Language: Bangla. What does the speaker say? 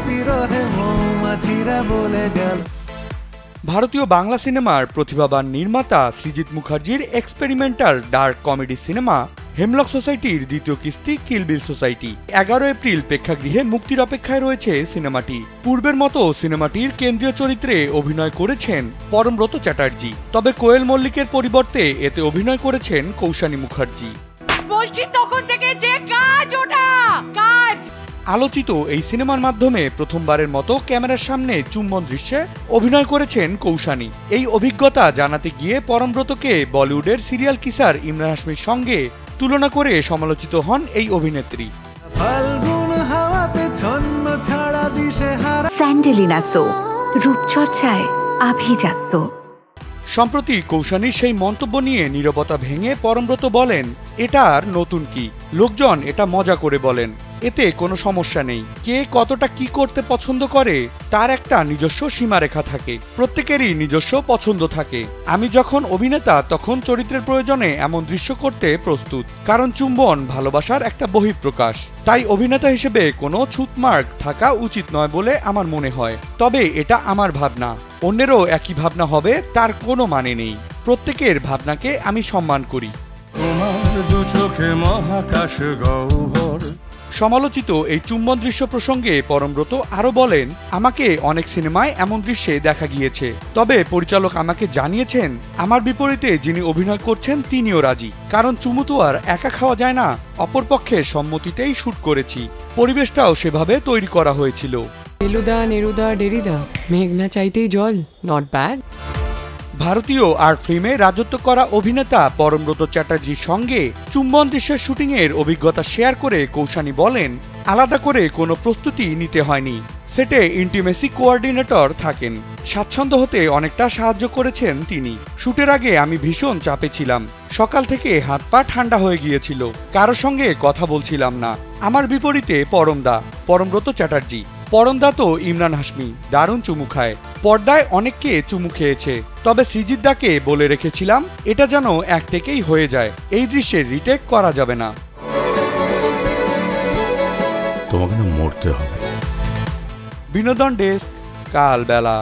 বিরহে মৌমাছিরা বলে গেল। ভারতীয় বাংলা সিনেমার প্রতিভাবান নির্মাতা সৃজিত মুখার্জির experimental dark comedy cinema hemlock সোসাইটির দ্বিতীয় কিস্তি কিল বিল সোসাইটি 11 এপ্রিল প্রেক্ষাগৃহে মুক্তির অপেক্ষায় রয়েছে সিনেমাটি। পূর্বের মতো সিনেমাটির কেন্দ্রীয় চরিত্রে অভিনয় করেছেন পরমব্রত চ্যাটার্জি, তবে কোয়েল মল্লিকের পরিবর্তে এতে অভিনয় করেছেন কৌশানী মুখার্জি। বলছি তখন থেকে যে কাজ ওটা কাজ। আলোচিত এই সিনেমার মাধ্যমে প্রথমবারের মতো ক্যামেরার সামনে চুম্বন দৃশ্যে অভিনয় করেছেন কৌশানী। এই অভিজ্ঞতা জানাতে গিয়ে পরমব্রতকে বলিউডের সিরিয়াল কিসার ইমরান হাশমির সঙ্গে তুলনা করে সমালোচিত হন এই অভিনেত্রী। স্যান্ডেলিনা সো, রূপচর্চায় আভিজাত্য। সম্প্রতি কৌশানীর সেই মন্তব্য নিয়ে নীরবতা ভেঙে পরমব্রত বলেন, এটা আর নতুন কি, লোকজন এটা মজা করে বলেন, এতে কোনো সমস্যা নেই। কে কতটা কি করতে পছন্দ করে তার একটা নিজস্ব সীমারেখা থাকে, প্রত্যেকেরই নিজস্ব পছন্দ থাকে। আমি যখন অভিনেতা তখন চরিত্রের প্রয়োজনে এমন দৃশ্য করতে প্রস্তুত, কারণ চুম্বন ভালোবাসার একটা বহিঃপ্রকাশ। তাই অভিনেতা হিসেবে কোনো ছুঁতমার্ক থাকা উচিত নয় বলে আমার মনে হয়। তবে এটা আমার ভাবনা, অন্যেরও একই ভাবনা হবে তার কোনো মানে নেই। প্রত্যেকের ভাবনাকে আমি সম্মান করি। সমালোচিত এই চুম্বন দৃশ্য প্রসঙ্গে পরমব্রত আরও বলেন, আমাকে অনেক সিনেমায় এমন দৃশ্যে দেখা গিয়েছে, তবে পরিচালক আমাকে জানিয়েছেন আমার বিপরীতে যিনি অভিনয় করছেন তিনিও রাজি, কারণ চুমু তো আর একা খাওয়া যায় না, অপরপক্ষের সম্মতিতেই শুট করেছি, পরিবেশটাও সেভাবে তৈরি করা হয়েছিল। এলুদা নেরুদা ডেরিদা, মেঘ না চাইতেই জল, নট ব্যাড। ভারতীয় আর্ট ফিল্মে রাজত্ব করা অভিনেতা পরমব্রত চ্যাটার্জির সঙ্গে চুম্বন দৃশ্যের শুটিংয়ের অভিজ্ঞতা শেয়ার করে কৌশানী বলেন, আলাদা করে কোনো প্রস্তুতি নিতে হয়নি, সেটে ইন্টিমেসি কোঅর্ডিনেটর থাকেন, স্বাচ্ছন্দ্য হতে অনেকটা সাহায্য করেছেন তিনি। শুটের আগে আমি ভীষণ চাপে ছিলাম, সকাল থেকে হাত পা ঠান্ডা হয়ে গিয়েছিল, কারো সঙ্গে কথা বলছিলাম না। আমার বিপরীতে পরমব্রত চ্যাটার্জি। পরমদা তো ইমরান হাশমি, দারুণ চুমু খায়, পর্দায় অনেককে চুমু খেয়েছে, তবে সৃজিত দাকে বলে রেখেছিলাম এটা যেন এক টেকেই হয়ে যায়, এই দৃশ্যের রিটেক করা যাবে না। তোমাকে না মরতে হবে। বিনোদন ডেস্ক, কালবেলা।